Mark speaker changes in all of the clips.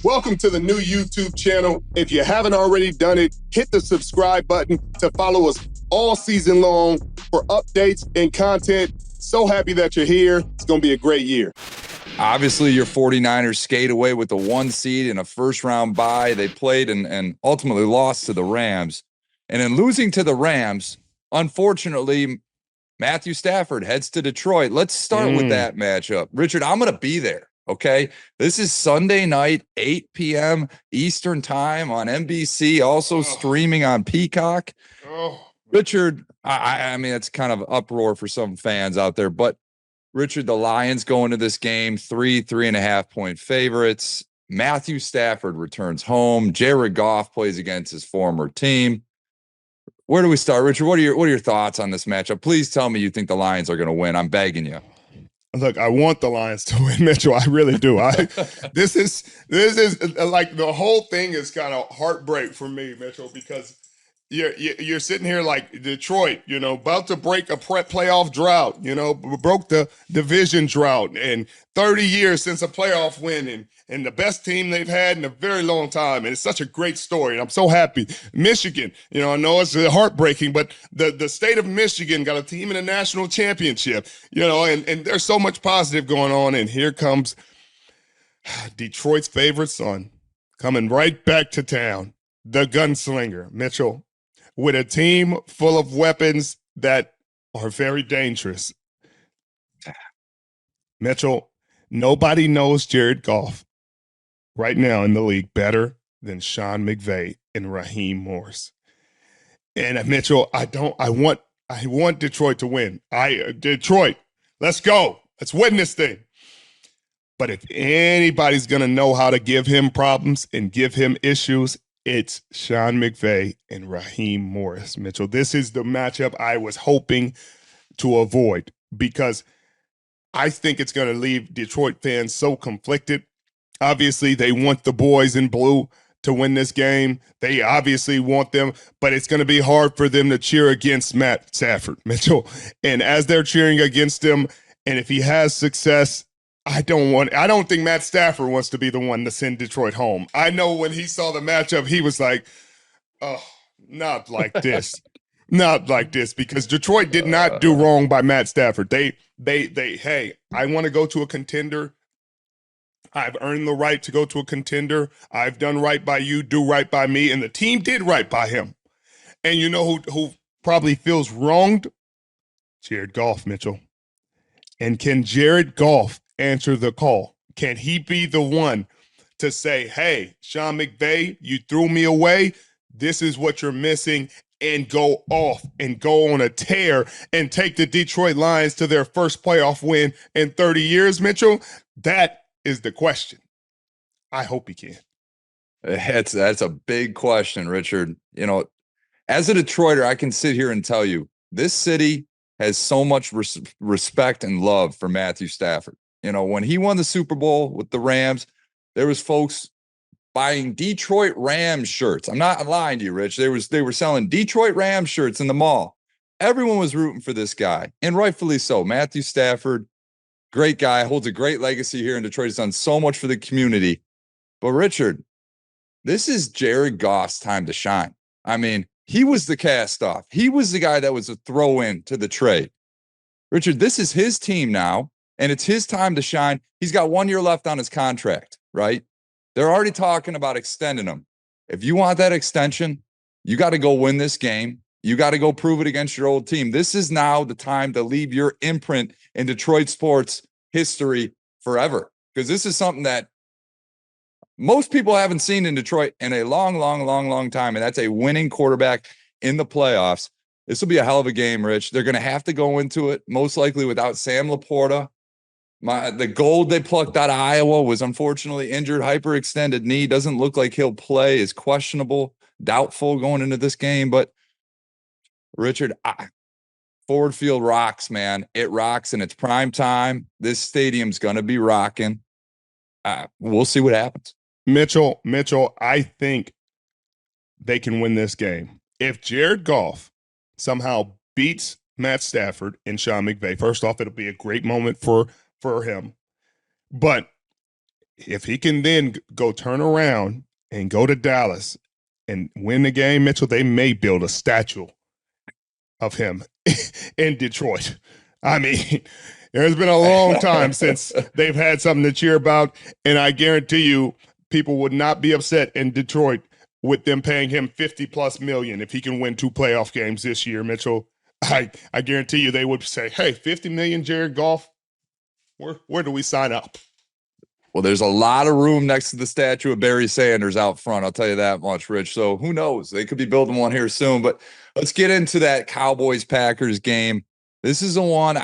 Speaker 1: Welcome to the new YouTube channel. If you haven't already done it, hit the subscribe button to follow us all season long for updates and content. So happy that you're here. It's going to be a great year.
Speaker 2: Obviously, your 49ers skate away with the 1 seed in a first-round bye. They played and ultimately lost to the Rams. And in losing to the Rams, unfortunately, Matthew Stafford heads to Detroit. Let's start with that matchup. Richard, I'm going to be there, okay? This is Sunday night, 8 p.m. Eastern time on NBC, also streaming on Peacock. Richard, I mean, it's kind of uproar for some fans out there, but Richard, the Lions go into this game 3.5 point favorites. Matthew Stafford returns home. Jared Goff plays against his former team. Where do we start, Richard? What are your thoughts on this matchup? Please tell me you think the Lions are going to win. I'm begging you.
Speaker 3: Look, I want the Lions to win, Mitchell. I really do. This is like the whole thing is kind of heartbreak for me, Mitchell, because you're sitting here like Detroit, about to break a playoff drought, broke the division drought, and 30 years since a playoff win, and the best team they've had in a very long time. And it's such a great story, and I'm so happy. Michigan, I know it's heartbreaking, but the state of Michigan got a team in a national championship, and there's so much positive going on. And here comes Detroit's favorite son coming right back to town, the gunslinger, Mitchell, with a team full of weapons that are very dangerous. Mitchell, nobody knows Jared Goff right now in the league better than Sean McVay and Raheem Morris. And Mitchell, I want Detroit to win. Detroit, let's go. Let's win this thing. But if anybody's going to know how to give him problems and give him issues, it's Sean McVay and Raheem Morris, Mitchell. This is the matchup I was hoping to avoid because I think it's going to leave Detroit fans so conflicted. Obviously, they want the boys in blue to win this game. They obviously want them, but it's going to be hard for them to cheer against Matt Stafford, Mitchell. And as they're cheering against him, and if he has success, I don't think Matt Stafford wants to be the one to send Detroit home. I know when he saw the matchup, he was like, oh, not like this. Not like this, because Detroit did not do wrong by Matt Stafford. Hey, I want to go to a contender. I've earned the right to go to a contender. I've done right by you, do right by me, and the team did right by him. And you know who probably feels wronged? Jared Goff, Mitchell. And can Jared Goff answer the call? Can he be the one to say, hey, Sean McVay, you threw me away. This is what you're missing, and go off and go on a tear and take the Detroit Lions to their first playoff win in 30 years, Mitchell? That is the question. I hope he can.
Speaker 2: That's a big question, Richard. As a Detroiter, I can sit here and tell you this city has so much respect and love for Matthew Stafford. When he won the Super Bowl with the Rams, there was folks buying Detroit Rams shirts. I'm not lying to you, Rich. They were selling Detroit Rams shirts in the mall. Everyone was rooting for this guy, and rightfully so. Matthew Stafford, great guy, holds a great legacy here in Detroit. He's done so much for the community. But Richard, this is Jared Goff's time to shine. I mean, he was the cast off. He was the guy that was a throw in to the trade. Richard, this is his team now, and it's his time to shine. He's got 1 year left on his contract, right? They're already talking about extending him. If you want that extension, you got to go win this game. You got to go prove it against your old team. This is now the time to leave your imprint in Detroit sports history forever, because this is something that most people haven't seen in Detroit in a long time, and that's a winning quarterback in the playoffs. This will be a hell of a game, Rich. They're going to have to go into it most likely without Sam Laporta. The gold they plucked out of Iowa was unfortunately injured, hyperextended knee. Doesn't look like he'll play. Is questionable, doubtful going into this game. But Richard, Ford Field rocks, man. It rocks, and it's prime time. This stadium's going to be rocking. We'll see what happens.
Speaker 3: Mitchell, I think they can win this game. If Jared Goff somehow beats Matt Stafford and Sean McVay, first off, it'll be a great moment for him. But if he can then go turn around and go to Dallas and win the game, Mitchell, they may build a statue of him in Detroit. I mean, there's been a long time since they've had something to cheer about, and I guarantee you people would not be upset in Detroit with them paying him $50+ million if he can win 2 playoff games this year, Mitchell. I guarantee you they would say, hey, $50 million, Jared Goff, where do we sign up?
Speaker 2: Well, there's a lot of room next to the statue of Barry Sanders out front. I'll tell you that much, Rich. So who knows? They could be building one here soon. But let's get into that Cowboys-Packers game. This is the one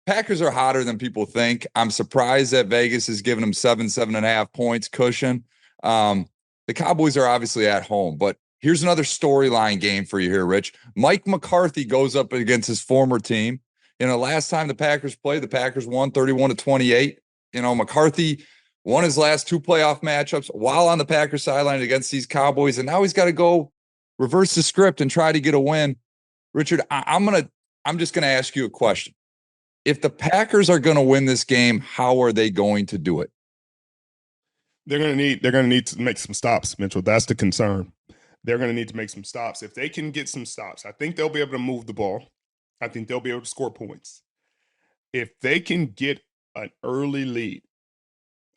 Speaker 2: Packers are hotter than people think. I'm surprised that Vegas is giving them 7.5 points cushion. The Cowboys are obviously at home, but here's another storyline game for you here, Rich. Mike McCarthy goes up against his former team. Last time the Packers played, the Packers won 31-28. McCarthy won his last 2 playoff matchups while on the Packers sideline against these Cowboys, and now he's got to go reverse the script and try to get a win. Richard, I'm just gonna ask you a question. If the Packers are going to win this game, how are they going to do it?
Speaker 3: They're going to need to make some stops, Mitchell. That's the concern. They're going to need to make some stops. If they can get some stops, I think they'll be able to move the ball. I think they'll be able to score points. If they can get an early lead,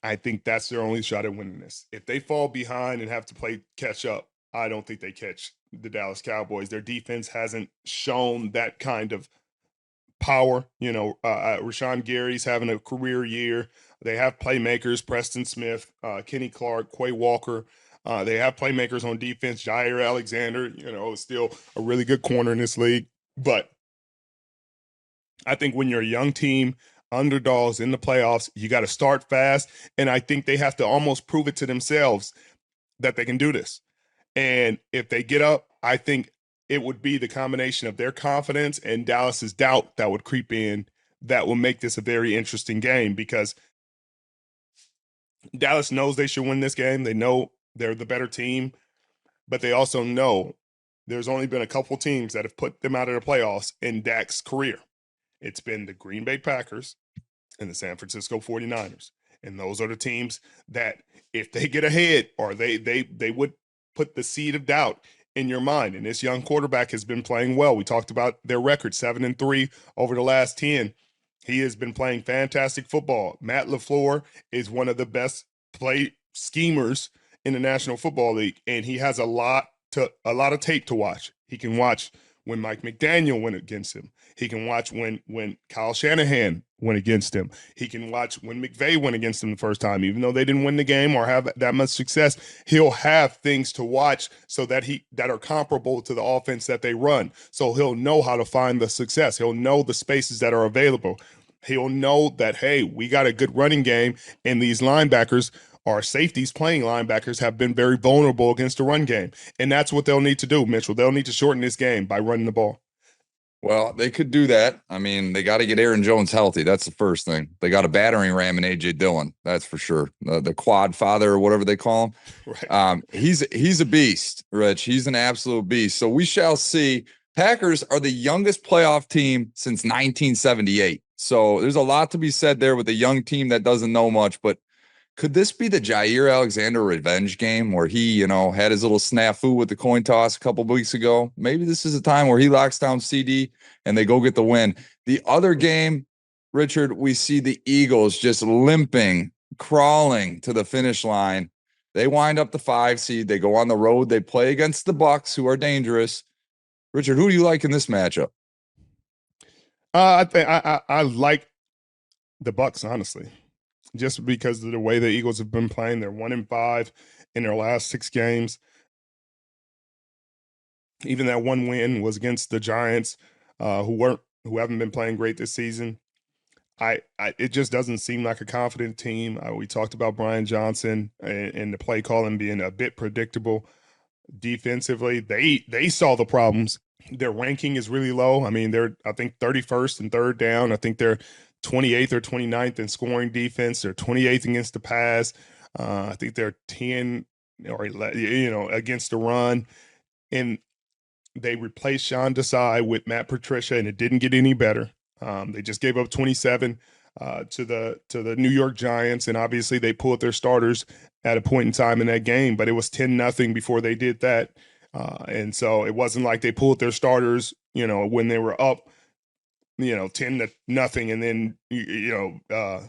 Speaker 3: I think that's their only shot at winning this. If they fall behind and have to play catch up, I don't think they catch the Dallas Cowboys. Their defense hasn't shown that kind of power. Rashawn Gary's having a career year. They have playmakers, Preston Smith, Kenny Clark, Quay Walker. They have playmakers on defense. Jair Alexander, is still a really good corner in this league. But I think when you're a young team, underdogs in the playoffs, you got to start fast. And I think they have to almost prove it to themselves that they can do this. And if they get up, I think it would be the combination of their confidence and Dallas's doubt that would creep in that will make this a very interesting game, because Dallas knows they should win this game. They know they're the better team, but they also know there's only been a couple teams that have put them out of the playoffs in Dak's career. It's been the Green Bay Packers and the San Francisco 49ers. And those are the teams that if they get ahead, or they would put the seed of doubt in your mind. And this young quarterback has been playing well. We talked about their record, 7-3 over the last 10. He has been playing fantastic football. Matt LaFleur is one of the best play schemers in the National Football League, and he has a lot of tape to watch. He can watch when Mike McDaniel went against him. He can watch when Kyle Shanahan went against him. He can watch when McVay went against him the first time. Even though they didn't win the game or have that much success, he'll have things to watch so that are comparable to the offense that they run. So he'll know how to find the success. He'll know the spaces that are available. He'll know that, hey, we got a good running game, and these linebackers, our safeties playing linebackers, have been very vulnerable against the run game. And that's what they'll need to do, Mitchell. They'll need to shorten this game by running the ball.
Speaker 2: Well, they could do that. I mean, they got to get Aaron Jones healthy. That's the first thing. They got a battering ram in A.J. Dillon. That's for sure. The quad father, or whatever they call him. Right. He's a beast, Rich. He's an absolute beast. So we shall see. Packers are the youngest playoff team since 1978. So there's a lot to be said there with a young team that doesn't know much. But could this be the Jair Alexander revenge game where he, had his little snafu with the coin toss a couple of weeks ago? Maybe this is a time where he locks down CD and they go get the win. The other game, Richard, we see the Eagles just limping, crawling to the finish line. They wind up the 5 seed. They go on the road. They play against the Bucs, who are dangerous. Richard, who do you like in this matchup?
Speaker 3: I think I like the Bucs, honestly. Just because of the way the Eagles have been playing. They're 1-5 in their last 6 games. Even that one win was against the Giants, who haven't been playing great this season. It just doesn't seem like a confident team. We talked about Brian Johnson and the play calling being a bit predictable. Defensively, they saw the problems. Their ranking is really low. I mean, they're, I think, 31st in third down. I think they're 28th or 29th in scoring defense. They're 28th against the pass. I think they're 10 or 11, against the run. And they replaced Sean Desai with Matt Patricia, and it didn't get any better. They just gave up 27 to the New York Giants, and obviously they pulled their starters at a point in time in that game, but it was 10-0 before they did that, and so it wasn't like they pulled their starters, when they were up, 10-0, and then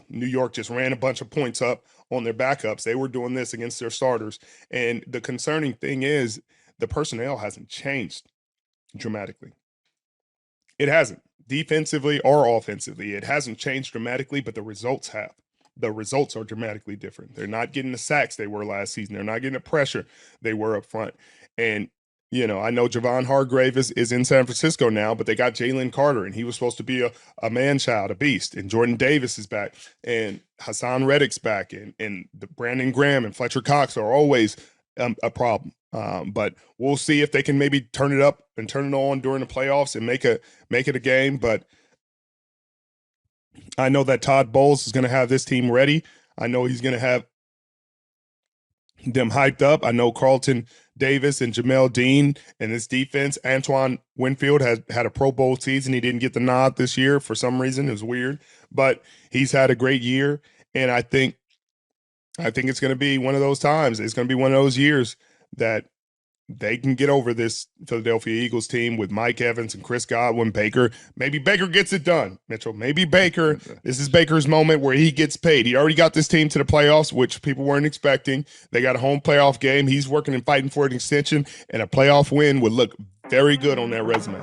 Speaker 3: New York just ran a bunch of points up on their backups. They were doing this against their starters, and the concerning thing is the personnel hasn't changed dramatically. It hasn't, defensively or offensively. It hasn't changed dramatically, but the results have. The results are dramatically different. They're not getting the sacks they were last season. They're not getting the pressure they were up front. And, I know Javon Hargrave is in San Francisco now, but they got Jalen Carter, and he was supposed to be a man-child, a beast. And Jordan Davis is back, and Hassan Reddick's back, and the Brandon Graham and Fletcher Cox are always a problem. But we'll see if they can maybe turn it up and turn it on during the playoffs and make it a game. But I know that Todd Bowles is going to have this team ready. I know he's going to have them hyped up. I know Carlton Davis and Jamel Dean and this defense. Antoine Winfield has had a Pro Bowl season. He didn't get the nod this year for some reason. It was weird, but he's had a great year. And I think it's going to be one of those times. It's going to be one of those years that they can get over this Philadelphia Eagles team with Mike Evans and Chris Godwin. Maybe Baker gets it done, Mitchell. Maybe Baker, this is Baker's moment where he gets paid. He already got this team to the playoffs, which people weren't expecting. They got a home playoff game. He's working and fighting for an extension, and a playoff win would look very good on that resume.